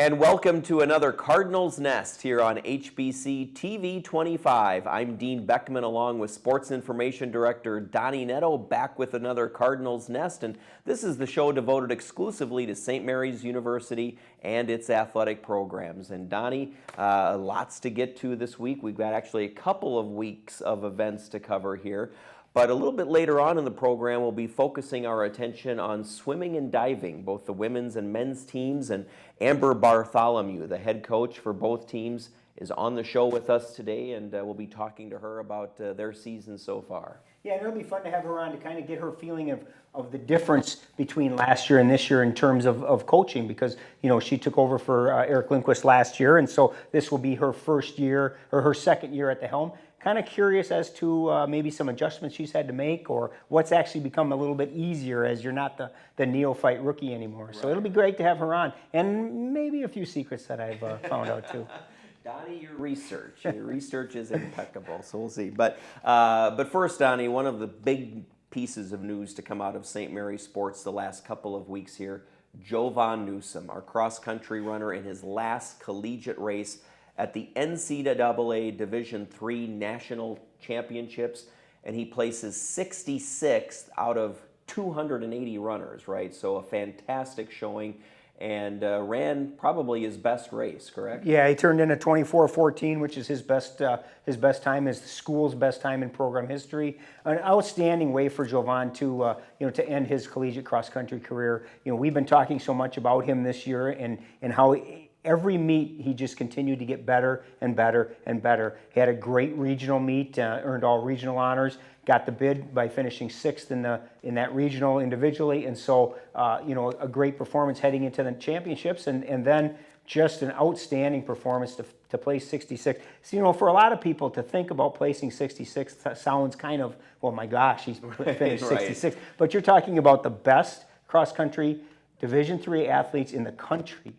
And welcome to another Cardinals Nest here on HBC TV 25. I'm Dean Beckman along with Sports Information Director Donnie Netto, back with another Cardinals Nest. And this is the show devoted exclusively to St. Mary's University and its athletic programs. And Donnie, lots to get to this week. We've got actually a couple of weeks of events to cover here. But a little bit later on in the program, we'll be focusing our attention on swimming and diving, both the women's and men's teams. And Amber Bartholomew, the head coach for both teams, is on the show with us today, and we'll be talking to her about their season so far. Yeah, and it'll be fun to have her on to kind of get her feeling of the difference between last year and this year in terms of coaching, because, you know, she took over for Eric Lindquist last year, and so this will be her first year, or her second year at the helm. Kind of curious as to maybe some adjustments she's had to make, or what's actually become a little bit easier as you're not the neophyte rookie anymore. Right. So it'll be great to have her on, and maybe a few secrets that I've found out too. Donnie, your research is impeccable, so we'll see. But first, Donnie, one of the big pieces of news to come out of St. Mary's sports the last couple of weeks here, Jovan Newsom, our cross-country runner in his last collegiate race at the NCAA Division III National Championships, and he places 66th out of 280 runners, right? So a fantastic showing, and ran probably his best race, correct? Yeah, he turned in a 24:14, which is his best time, his school's best time in program history. An outstanding way for Jovan to to end his collegiate cross-country career. You know, we've been talking so much about him this year, and how every meet he just continued to get better and better and better. He had a great regional meet, earned all regional honors, got the bid by finishing sixth in that regional individually, and so a great performance heading into the championships, and then just an outstanding performance to place 66th. So, for a lot of people to think about placing 66th sounds kind of, well, my gosh, he's finished 66th. Right. But you're talking about the best cross-country Division III athletes in the country.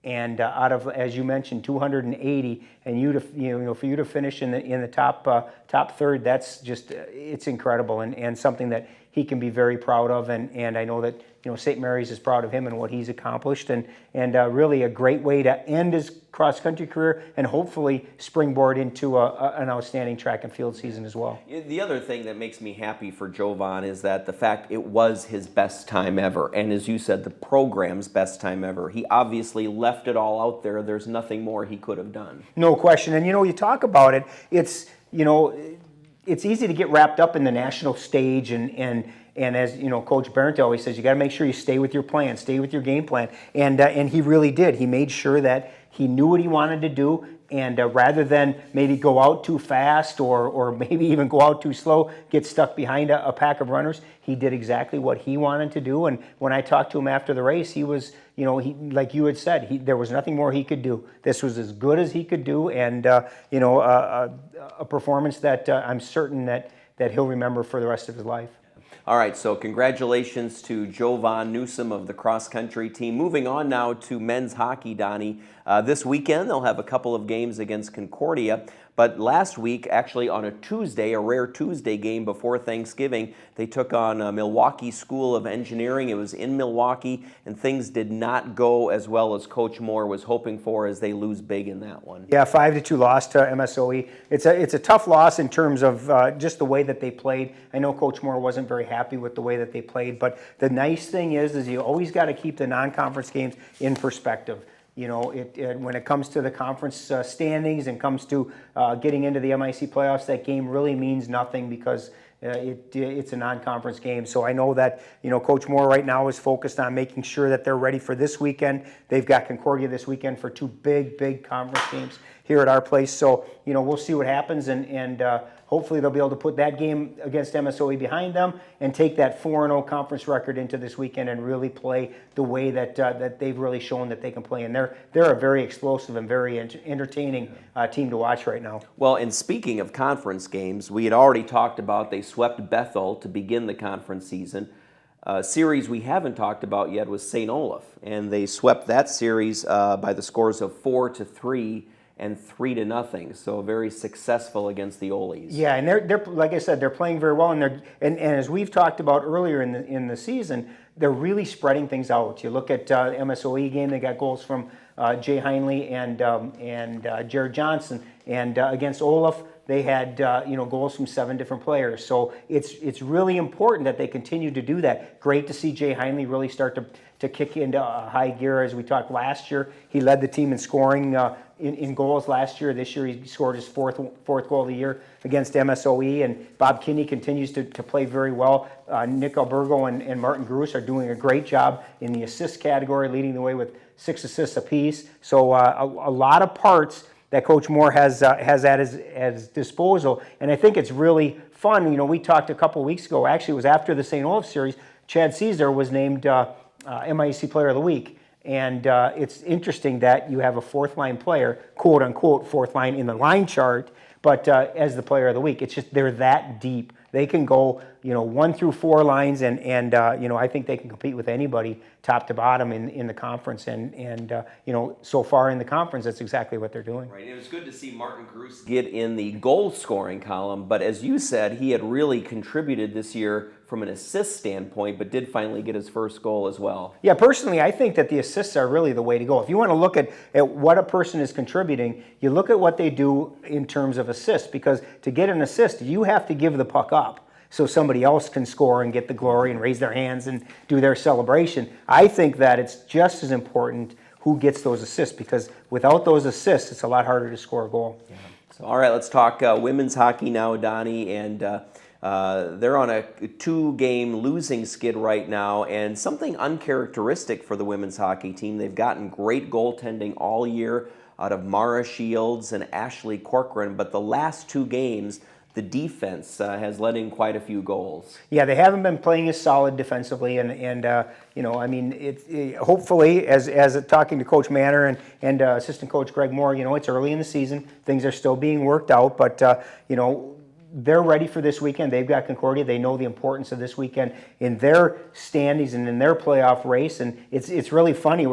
And out of, as you mentioned, 280, and for you to finish in the top third, that's just, it's incredible, and something that he can be very proud of, and I know that St. Mary's is proud of him and what he's accomplished, and really a great way to end his cross-country career and hopefully springboard into an outstanding track and field season as well. The other thing that makes me happy for Jovan is that the fact it was his best time ever, and as you said, the program's best time ever. He obviously left it all out there. There's nothing more he could have done. No question. And you talk about it, it's easy to get wrapped up in the national stage, and as Coach Barrett always says, you got to make sure you stay with your plan, stay with your game plan, and he really did. He made sure that he knew what he wanted to do, and rather than maybe go out too fast or maybe even go out too slow, get stuck behind a pack of runners, he did exactly what he wanted to do. And when I talked to him after the race, he was, he, like you had said, there was nothing more he could do. This was as good as he could do, and a performance that I'm certain that he'll remember for the rest of his life. All right, so congratulations to Jovan Newsom of the cross-country team. Moving on now to men's hockey, Donnie. This weekend, they'll have a couple of games against Concordia. But last week, actually on a Tuesday, a rare Tuesday game before Thanksgiving, they took on Milwaukee School of Engineering. It was in Milwaukee, and things did not go as well as Coach Moore was hoping for, as they lose big in that one. Yeah, 5-2 loss to MSOE. It's a tough loss in terms of just the way that they played. I know Coach Moore wasn't very happy with the way that they played, but the nice thing is you always got to keep the non-conference games in perspective. When it comes to the conference standings and comes to getting into the MIC playoffs, that game really means nothing because it's a non-conference game. So I know that Coach Moore right now is focused on making sure that they're ready for this weekend. They've got Concordia this weekend for two big conference games here at our place. So we'll see what happens, and hopefully they'll be able to put that game against MSOE behind them and take that 4-0 conference record into this weekend and really play the way that they've really shown that they can play. And they're a very explosive and very entertaining team to watch right now. Well, and speaking of conference games, we had already talked about they swept Bethel to begin the conference season. A series we haven't talked about yet was St. Olaf, and they swept that series by the scores of 4-3 and 3-0. So very successful against the Olies. Yeah, and they're like I said, they're playing very well, and as we've talked about earlier in the season, they're really spreading things out. You look at MSOE game; they got goals from Jay Heinley and Jared Johnson. And against Olaf, they had goals from 7 different players. So it's really important that they continue to do that. Great to see Jay Heinley really start to kick into high gear. As we talked last year, he led the team in scoring in goals last year. This year he scored his fourth goal of the year against MSOE, and Bob Kinney continues to play very well. Nick Albergo and Martin Gruss are doing a great job in the assist category, leading the way with 6 assists apiece. So a lot of parts that Coach Moore has at his disposal, and I think it's really fun. We talked a couple weeks ago, actually it was after the St. Olaf series, Chad Caesar was named MIAC Player of the Week. And it's interesting that you have a fourth line player, quote unquote, fourth line in the line chart, but as the Player of the Week. It's just they're that deep. They can go, 1 through 4 lines, and I think they can compete with anybody, top to bottom, in the conference. And so far in the conference, that's exactly what they're doing. Right. It was good to see Martin Gruss get in the goal scoring column, but as you said, he had really contributed this year from an assist standpoint, but did finally get his first goal as well. Yeah, personally, I think that the assists are really the way to go. If you want to look at what a person is contributing, you look at what they do in terms of assists, because to get an assist, you have to give the puck up so somebody else can score and get the glory and raise their hands and do their celebration. I think that it's just as important who gets those assists, because without those assists, it's a lot harder to score a goal. Yeah. So, all right, let's talk women's hockey now, Donnie, and they're on a 2-game losing skid right now, and something uncharacteristic for the women's hockey team. They've gotten great goaltending all year out of Mara Shields and Ashley Corcoran, but the last 2 games, the defense has let in quite a few goals. Yeah, they haven't been playing as solid defensively, and hopefully, as talking to Coach Manor and assistant coach Greg Moore, it's early in the season, things are still being worked out, but they're ready for this weekend. They've got Concordia. They know the importance of this weekend in their standings and in their playoff race, and it's really funny.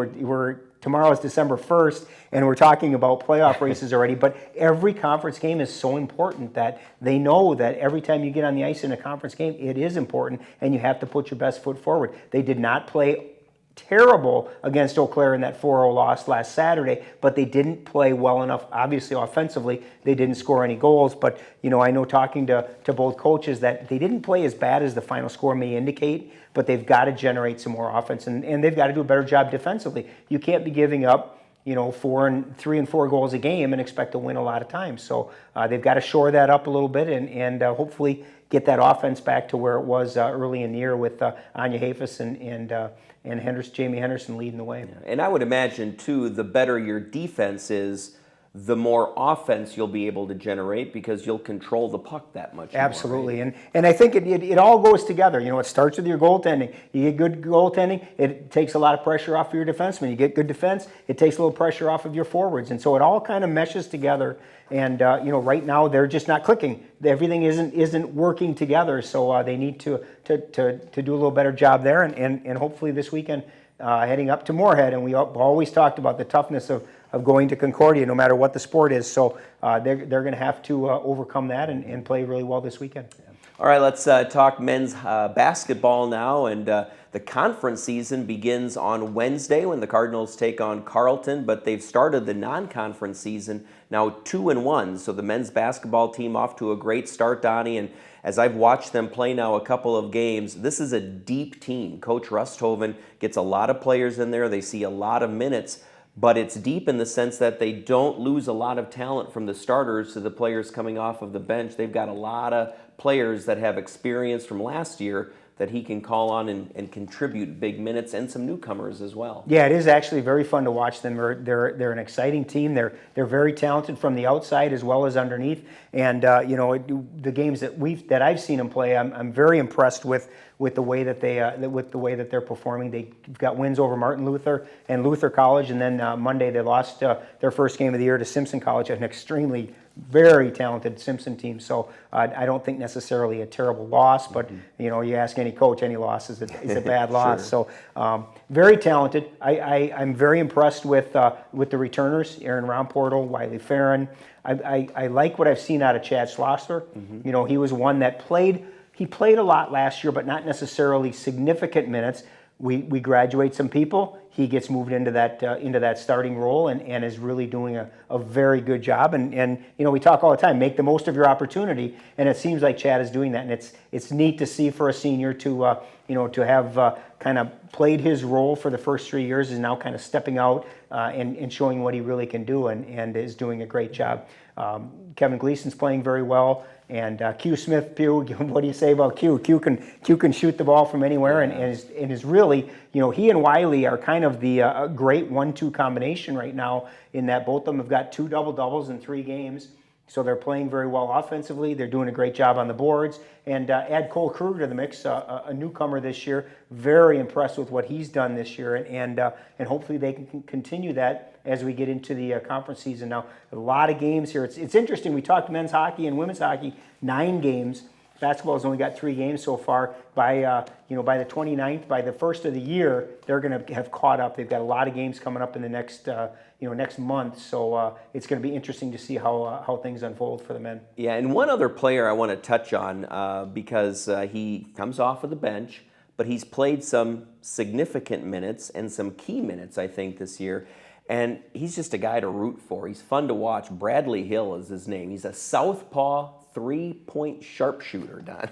Tomorrow is December 1st, and we're talking about playoff races already, but every conference game is so important that they know that every time you get on the ice in a conference game, it is important, and you have to put your best foot forward. They did not play terrible against Eau Claire in that 4-0 loss last Saturday, but they didn't play well enough. Obviously, offensively, they didn't score any goals, but I know talking to both coaches that they didn't play as bad as the final score may indicate, but they've got to generate some more offense, and they've got to do a better job defensively. You can't be giving up 3 and 4 goals a game and expect to win a lot of times. So they've got to shore that up a little bit and hopefully get that offense back to where it was early in the year with Anya Hafis and Jamie Henderson leading the way. Yeah. And I would imagine, too, the better your defense is, the more offense you'll be able to generate because you'll control the puck that much more. Absolutely. Right? And I think it all goes together. It starts with your goaltending. You get good goaltending, it takes a lot of pressure off of your defensemen. You get good defense, it takes a little pressure off of your forwards. And so it all kind of meshes together. And right now they're just not clicking. Everything isn't working together. So they need to do a little better job there. And hopefully this weekend, heading up to Moorhead, and we always talked about the toughness of going to Concordia, no matter what the sport is. So they're going to have to overcome that and play really well this weekend. Yeah. All right, let's talk men's basketball now. And the conference season begins on Wednesday when the Cardinals take on Carleton, but they've started the non-conference season now 2-1. So the men's basketball team off to a great start, Donnie. And as I've watched them play now a couple of games, this is a deep team. Coach Rusthoven gets a lot of players in there. They see a lot of minutes. But it's deep in the sense that they don't lose a lot of talent from the starters to the players coming off of the bench. They've got a lot of players that have experience from last year that he can call on and contribute big minutes, and some newcomers as well. Yeah, it is actually very fun to watch them. They're an exciting team. They're very talented from the outside as well as underneath. And the games that I've seen them play, I'm very impressed with the way that they're performing. They've got wins over Martin Luther and Luther College, and then Monday they lost their first game of the year to Simpson College, an extremely very talented Simpson team. So I don't think necessarily a terrible loss, but you ask any coach, any loss is a bad loss. Sure. So very talented. I'm very impressed with the returners, Aaron Romportal, Wiley Farron. I like what I've seen out of Chad Schlosser. He was one that played a lot last year, but not necessarily significant minutes. we graduate some people. He gets moved into that starting role and is really doing a very good job. And we talk all the time, make the most of your opportunity, and it seems like Chad is doing that. And it's neat to see for a senior to have kind of played his role for the first 3 years, is now kind of stepping out and showing what he really can do, and is doing a great job. Kevin Gleason's playing very well. And Q Smith Pugh, what do you say about Q? Q can shoot the ball from anywhere, and is really, he and Wiley are kind of the great 1-2 combination right now, in that both of them have got 2 double-doubles in 3 games. So they're playing very well offensively. They're doing a great job on the boards. And add Cole Kruger to the mix, a newcomer this year. Very impressed with what he's done this year, and hopefully they can continue that as we get into the conference season. Now, a lot of games here. It's interesting. We talked men's hockey and women's hockey, 9 games. Basketball has only got 3 games so far. By by the 29th, by the first of the year, they're going to have caught up. They've got a lot of games coming up in the next next month. So it's going to be interesting to see how things unfold for the men. Yeah, and one other player I want to touch on because he comes off of the bench, but he's played some significant minutes and some key minutes, I think, this year. And he's just a guy to root for. He's fun to watch. Bradley Hill is his name. He's a southpaw 3-point sharpshooter, Don.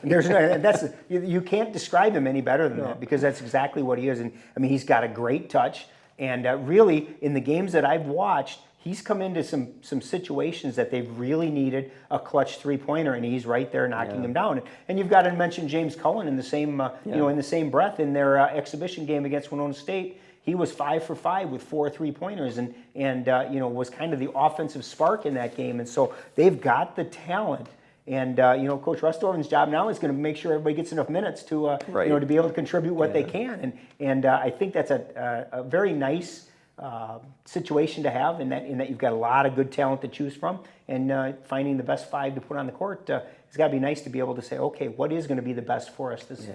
You can't describe him any better than that, because that's exactly what he is. And I mean, he's got a great touch. And really, in the games that I've watched, he's come into some situations that they've really needed a clutch 3-pointer, and he's right there knocking them down. And you've got to mention James Cullen in the same in the same breath. In their exhibition game against Winona State, he was 5 for 5 with 4 3-pointers, and was kind of the offensive spark in that game. And so they've got the talent. And Coach Rustoven's job now is going to make sure everybody gets enough minutes to to be able to contribute what they can. And I think that's a very nice situation to have, in that you've got a lot of good talent to choose from, and finding the best 5 to put on the court. It's got to be nice to be able to say, okay, what is going to be the best for us this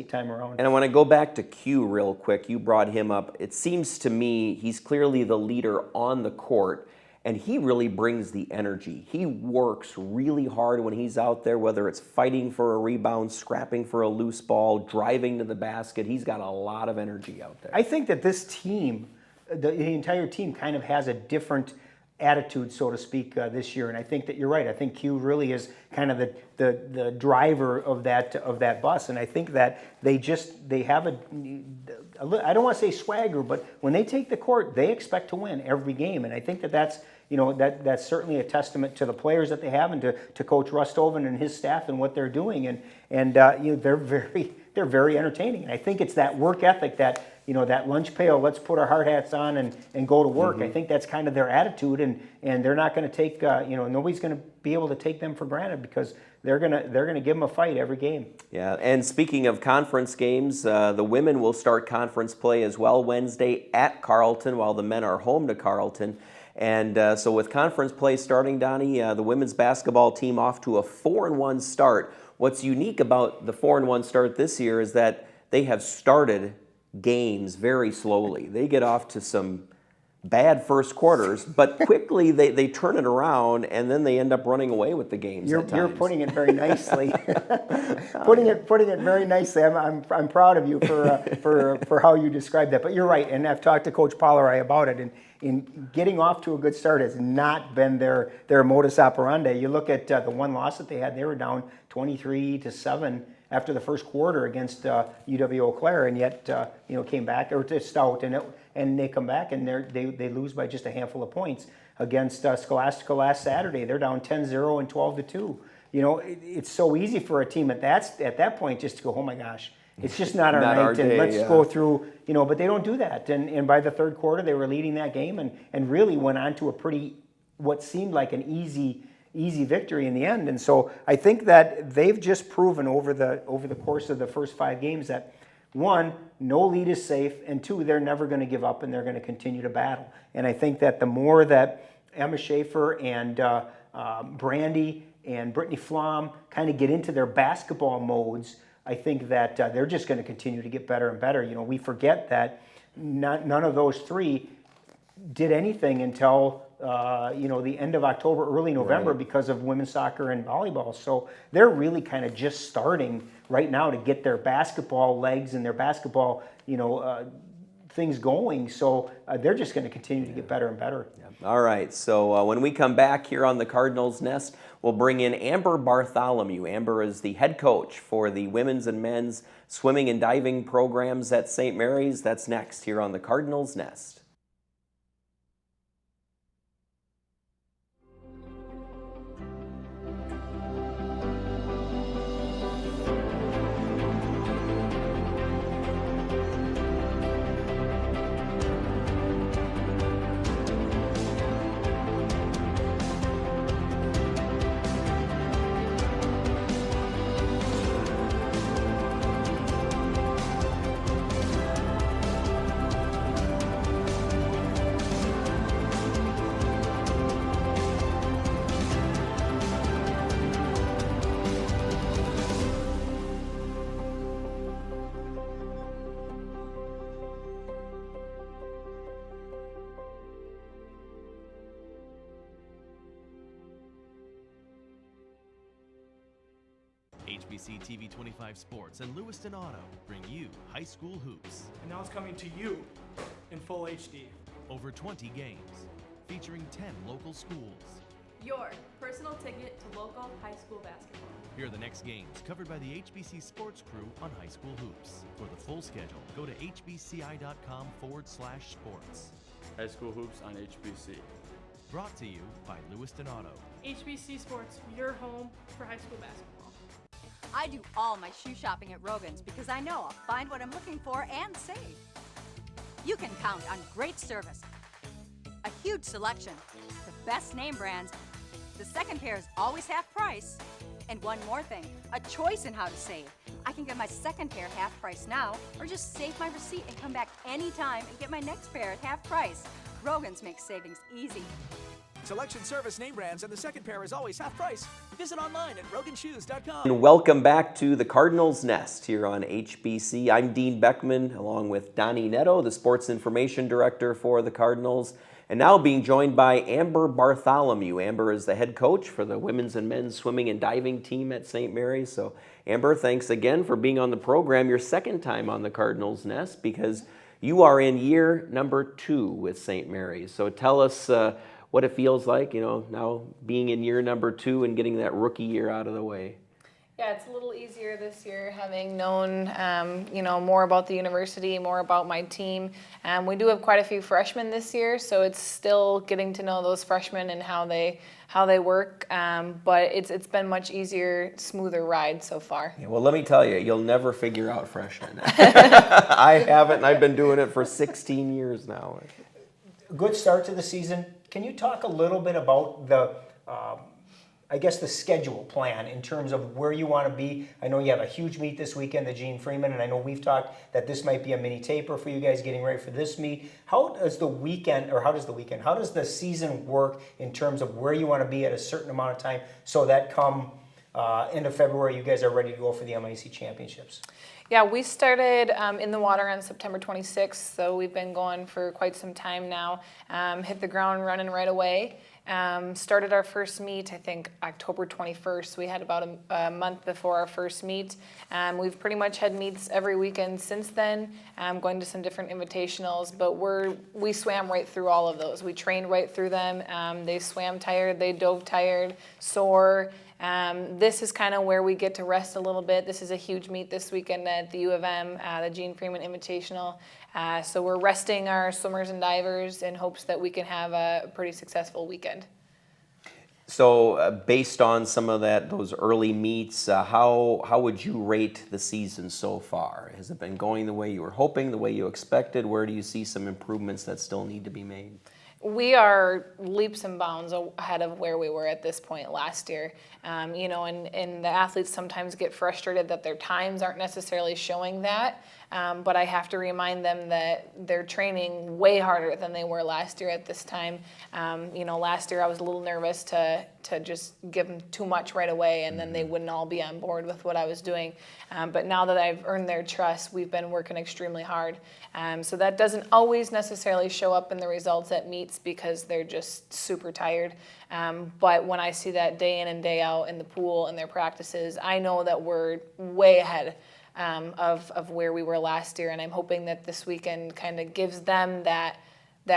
time around? And I want to go back to Q real quick. You brought him up. It seems to me he's clearly the leader on the court, and he really brings the energy. He works really hard when he's out there, whether it's fighting for a rebound, scrapping for a loose ball, driving to the basket. He's got a lot of energy out there. I think that this team, the entire team, kind of has a different attitude, so to speak, this year. And I think that you're right. I think Q really is kind of the driver of that bus. And I think that they have I don't want to say swagger, but when they take the court, they expect to win every game. And I think that's certainly a testament to the players that they have, and to Coach Rustoven and his staff and what they're doing. And they're very entertaining. And I think it's that work ethic, that that lunch pail, let's put our hard hats on and go to work. Mm-hmm. I think that's kind of their attitude, and they're not going to take nobody's going to be able to take them for granted, because they're gonna give them a fight every game. Yeah, and speaking of conference games, the women will start conference play as well Wednesday at Carleton, while the men are home to Carleton. And so with conference play starting, Donnie, the women's basketball team off to a 4-1 start. What's unique about the 4-1 start this year is that they have started games very slowly. They get off to some bad first quarters, but quickly they turn it around, and then they end up running away with the games. You're putting it very nicely. putting it very nicely. I'm proud of you for how you described that. But you're right, and I've talked to Coach Pollerai about it. And in getting off to a good start has not been their modus operandi. You look at the one loss that they had; they were down 23-7 after the first quarter against UW Eau Claire, and yet came back, or to Stout, and they come back, and they lose by just a handful of points against Scholastica last Saturday. They're down 10-0 and 12-2. It's so easy for a team at that point just to go, oh my gosh, it's just not our night, and let's go through. But they don't do that. And by the third quarter, they were leading that game, and really went on to what seemed like an easy victory in the end. And so I think that they've just proven over the course of the first 5 games that, 1, no lead is safe, and 2, they're never going to give up, and they're going to continue to battle. And I think that the more that Emma Schaefer and Brandy and Brittany Flom kind of get into their basketball modes, I think that they're just going to continue to get better and better. We forget that none of those 3 did anything until the end of October, early November, because of women's soccer and volleyball. So they're really kind of just starting right now to get their basketball legs and their basketball, things going. So they're just going to continue to get better and better. All right, so when we come back here on the Cardinals Nest, we'll bring in Amber Bartholomew. Amber is the head coach for the women's and men's swimming and diving programs at St. Mary's. That's next here on the Cardinals Nest. HBC TV 25 Sports and Lewiston Auto bring you high school hoops. And now it's coming to you in full HD. Over 20 games, featuring 10 local schools. Your personal ticket to local high school basketball. Here are the next games covered by the HBC Sports crew on high school hoops. For the full schedule, go to hbci.com/sports. High school hoops on HBC. Brought to you by Lewiston Auto. HBC Sports, your home for high school basketball. I do all my shoe shopping at Rogan's because I know I'll find what I'm looking for and save. You can count on great service, a huge selection, the best name brands. The second pair is always half price. And one more thing, a choice in how to save. I can get my second pair half price now, or just save my receipt and come back anytime and get my next pair at half price. Rogan's makes savings easy. Selection, service, name brands, and the second pair is always half price. Visit online at roganshoes.com. And welcome back to the Cardinals Nest here on HBC. I'm Dean Beckman, along with Donnie Netto, the Sports Information Director for the Cardinals, and now being joined by Amber Bartholomew. Amber is the head coach for the women's and men's swimming and diving team at St. Mary's. So, Amber, thanks again for being on the program. Your second time on the Cardinals Nest because you are in year number 2 with St. Mary's. So tell us what it feels like, now being in year number 2 and getting that rookie year out of the way. Yeah, it's a little easier this year having known, more about the university, more about my team. We do have quite a few freshmen this year, so it's still getting to know those freshmen and how they work. But it's been much easier, smoother ride so far. Yeah, well, let me tell you, you'll never figure out freshmen. I haven't, and I've been doing it for 16 years now. Good start to the season. Can you talk a little bit about the schedule plan in terms of where you want to be? I know you have a huge meet this weekend, the Gene Freeman, and I know we've talked that this might be a mini taper for you guys getting ready for this meet. How does the season work in terms of where you want to be at a certain amount of time so that come end of February you guys are ready to go for the MIC championships? Yeah, we started in the water on September 26th, so we've been going for quite some time now. Hit the ground running right away. Started our first meet, I think, October 21st. We had about a month before our first meet. We've pretty much had meets every weekend since then, going to some different invitationals, but we swam right through all of those. We trained right through them. They swam tired, they dove tired, sore. This is kind of where we get to rest a little bit. This is a huge meet this weekend at the U of M, the Gene Freeman Invitational. So we're resting our swimmers and divers in hopes that we can have a pretty successful weekend. So based on some of those early meets, how would you rate the season so far? Has it been going the way you were hoping, the way you expected? Where do you see some improvements that still need to be made? We are leaps and bounds ahead of where we were at this point last year. And the athletes sometimes get frustrated that their times aren't necessarily showing that. But I have to remind them that they're training way harder than they were last year at this time. Last year I was a little nervous to just give them too much right away, and then they wouldn't all be on board with what I was doing. But now that I've earned their trust, we've been working extremely hard. So that doesn't always necessarily show up in the results at meets because they're just super tired. But when I see that day in and day out in the pool and their practices, I know that we're way ahead of where we were last year, and I'm hoping that this weekend kind of gives them that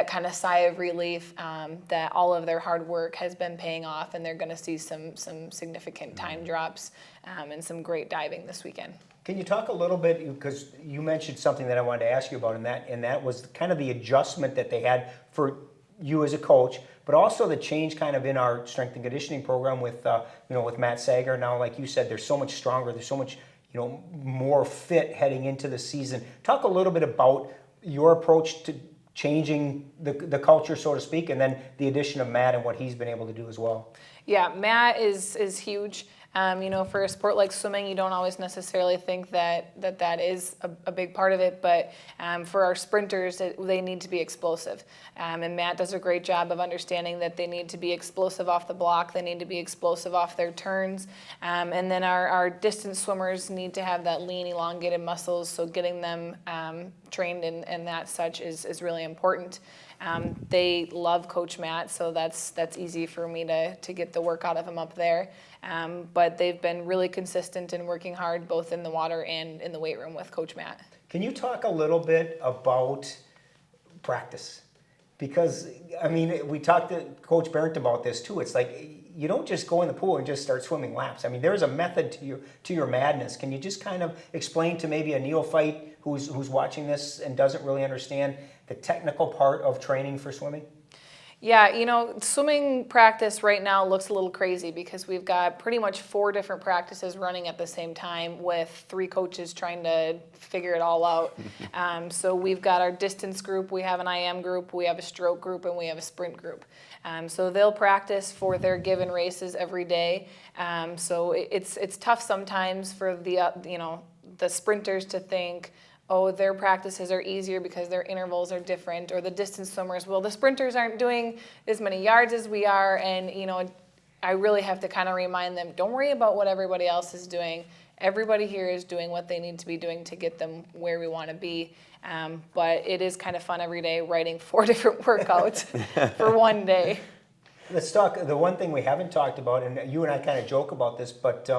kind of sigh of relief, that all of their hard work has been paying off, and they're going to see some significant time drops and some great diving this weekend. Can you talk a little bit, because you mentioned something that I wanted to ask you about, and that was kind of the adjustment that they had for you as a coach, but also the change kind of in our strength and conditioning program with with Matt Sager. Now, like you said, they're so much stronger, they're so much more fit heading into the season. Talk a little bit about your approach to changing the culture, so to speak, and then the addition of Matt and what he's been able to do as well. Yeah, Matt is huge. For a sport like swimming, you don't always necessarily think that is a big part of it, but for our sprinters, they need to be explosive. And Matt does a great job of understanding that they need to be explosive off the block, they need to be explosive off their turns, and then our distance swimmers need to have that lean, elongated muscles, so getting them trained in that such is really important. They love Coach Matt, so that's easy for me to get the work out of him up there. But they've been really consistent in working hard both in the water and in the weight room with Coach Matt. Can you talk a little bit about practice? Because, we talked to Coach Barrett about this too. It's like you don't just go in the pool and just start swimming laps. There's a method to your madness. Can you just kind of explain to maybe a neophyte who's watching this and doesn't really understand the technical part of training for swimming? Yeah, swimming practice right now looks a little crazy because we've got pretty much 4 different practices running at the same time with 3 coaches trying to figure it all out. So we've got our distance group, we have an IM group, we have a stroke group, and we have a sprint group. So they'll practice for their given races every day. So it's tough sometimes for the sprinters to think, oh, their practices are easier because their intervals are different, or the distance swimmers, well, the sprinters aren't doing as many yards as we are, and I really have to kind of remind them, don't worry about what everybody else is doing. Everybody here is doing what they need to be doing to get them where we want to be. But it is kind of fun every day writing 4 different workouts for one day. Let's talk, the one thing we haven't talked about, and you and I kind of joke about this, but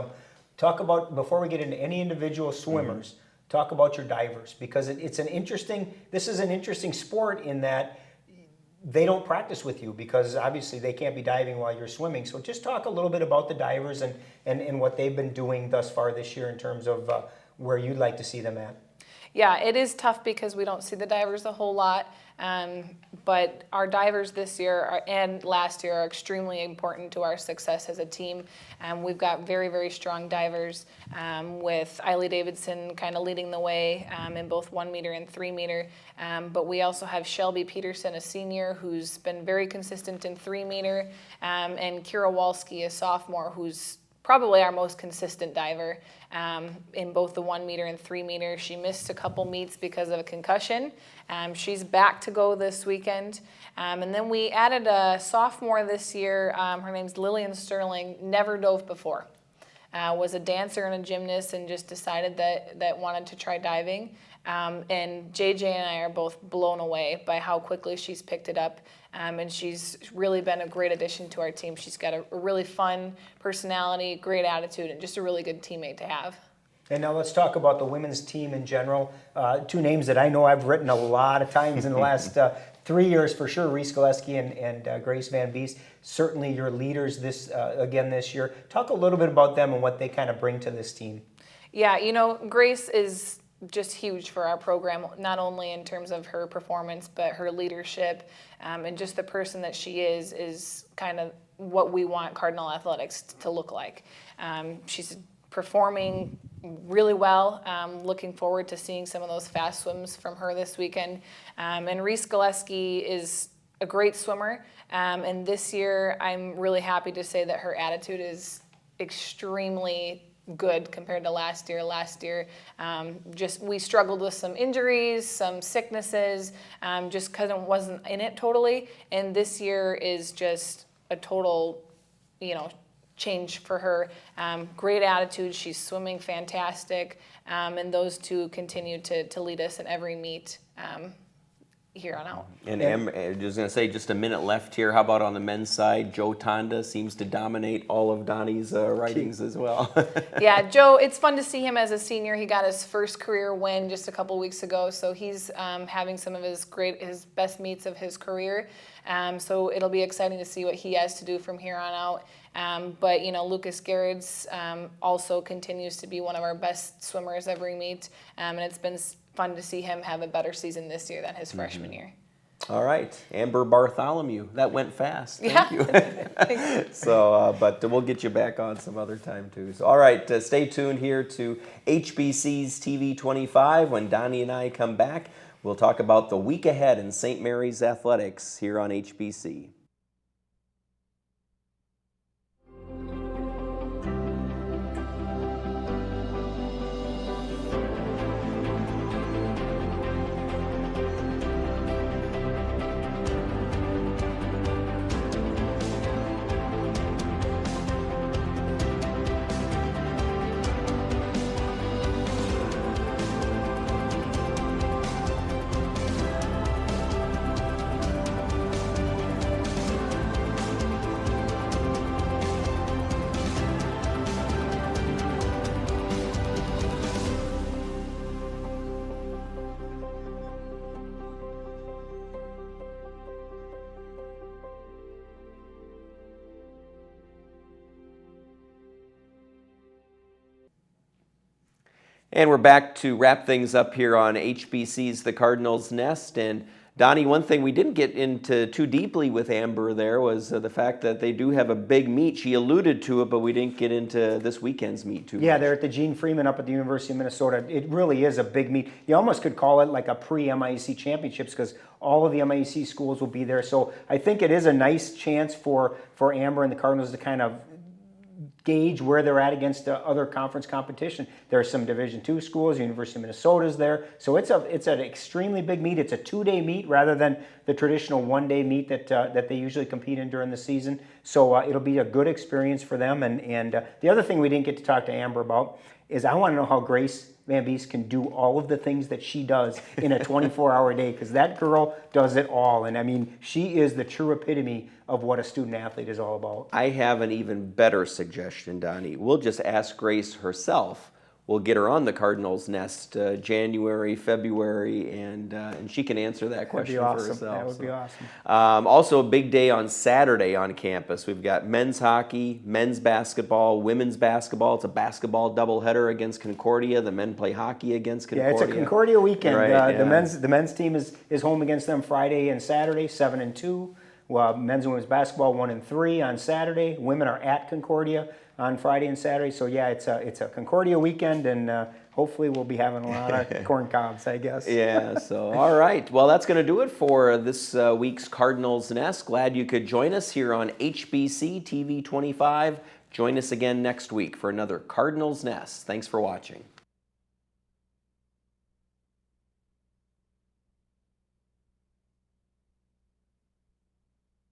talk about, before we get into any individual swimmers, talk about your divers, because this is an interesting sport in that they don't practice with you because obviously they can't be diving while you're swimming. So just talk a little bit about the divers and what they've been doing thus far this year in terms of where you'd like to see them at. Yeah, it is tough because we don't see the divers a whole lot, but our divers this year and last year are extremely important to our success as a team. We've got very, very strong divers with Eiley Davidson kind of leading the way in both 1 meter and 3 meter, but we also have Shelby Peterson, a senior, who's been very consistent in 3 meter, and Kira Walski, a sophomore, who's probably our most consistent diver in both the 1 meter and 3 meter. She missed a couple meets because of a concussion. She's back to go this weekend. And then we added a sophomore this year. Her name's Lillian Sterling, never dove before. Was a dancer and a gymnast and just decided that wanted to try diving. And JJ and I are both blown away by how quickly she's picked it up. And she's really been a great addition to our team. She's got a really fun personality, great attitude, and just a really good teammate to have. And now let's talk about the women's team in general. 2 names that I know I've written a lot of times in the last 3 years for sure, Reese Gillespie and Grace Van Beest. Certainly your leaders this year. Talk a little bit about them and what they kind of bring to this team. Yeah, Grace is just huge for our program, not only in terms of her performance, but her leadership and just the person that she is kind of what we want Cardinal Athletics to look like. She's performing really well. Looking forward to seeing some of those fast swims from her this weekend. And Reese Gillespie is a great swimmer. And this year, I'm really happy to say that her attitude is extremely good compared to last year. Last year, we struggled with some injuries, some sicknesses, just because it wasn't in it totally. And this year is just a total change for her. Great attitude. She's swimming fantastic. And those two continue to lead us in every meet here on out. And I was going to say, just a minute left here. How about on the men's side? Joe Tonda seems to dominate all of Donnie's writings as well. Yeah, Joe, it's fun to see him as a senior. He got his first career win just a couple weeks ago, so he's having some of his best meets of his career. So it'll be exciting to see what he has to do from here on out. But Lucas Garrett's also continues to be one of our best swimmers every meet, and it's been fun to see him have a better season this year than his freshman year. All right, Amber Bartholomew. That went fast. Thank you. So, but we'll get you back on some other time too. So, all right, stay tuned here to HBC's TV 25. When Donnie and I come back, we'll talk about the week ahead in St. Mary's athletics here on HBC. And we're back to wrap things up here on HBC's The Cardinals Nest. And Donnie, one thing we didn't get into too deeply with Amber there was the fact that they do have a big meet. She alluded to it, but we didn't get into this weekend's meet too much. Yeah, they're at the Gene Freeman up at the University of Minnesota. It really is a big meet. You almost could call it like a pre-MIAC championships because all of the MIAC schools will be there. So I think it is a nice chance for Amber and the Cardinals to kind of gauge where they're at against the other conference competition. There are some Division II schools, University of Minnesota is there. So it's an extremely big meet. It's a 2-day meet rather than the traditional 1-day meet that they usually compete in during the season. So it'll be a good experience for them. And the other thing we didn't get to talk to Amber about is I want to know how Grace Van Beest can do all of the things that she does in a 24-hour day, because that girl does it all. And I mean, she is the true epitome of what a student athlete is all about. I have an even better suggestion, Donnie. We'll just ask Grace herself. We'll get her on the Cardinals Nest January, February, and she can answer that question for herself. That would be awesome. Also, a big day on Saturday on campus. We've got men's hockey, men's basketball, women's basketball. It's a basketball doubleheader against Concordia. The men play hockey against Concordia. Yeah, it's a Concordia weekend. Right, The men's team is home against them Friday and Saturday, 7-2. Well, men's and women's basketball 1-3 on Saturday. Women are at Concordia on Friday and Saturday. So yeah, it's a Concordia weekend, and hopefully we'll be having a lot of corn cobs, I guess. Yeah, so all right. Well, that's going to do it for this week's Cardinals Nest. Glad you could join us here on HBC TV 25. Join us again next week for another Cardinals Nest. Thanks for watching.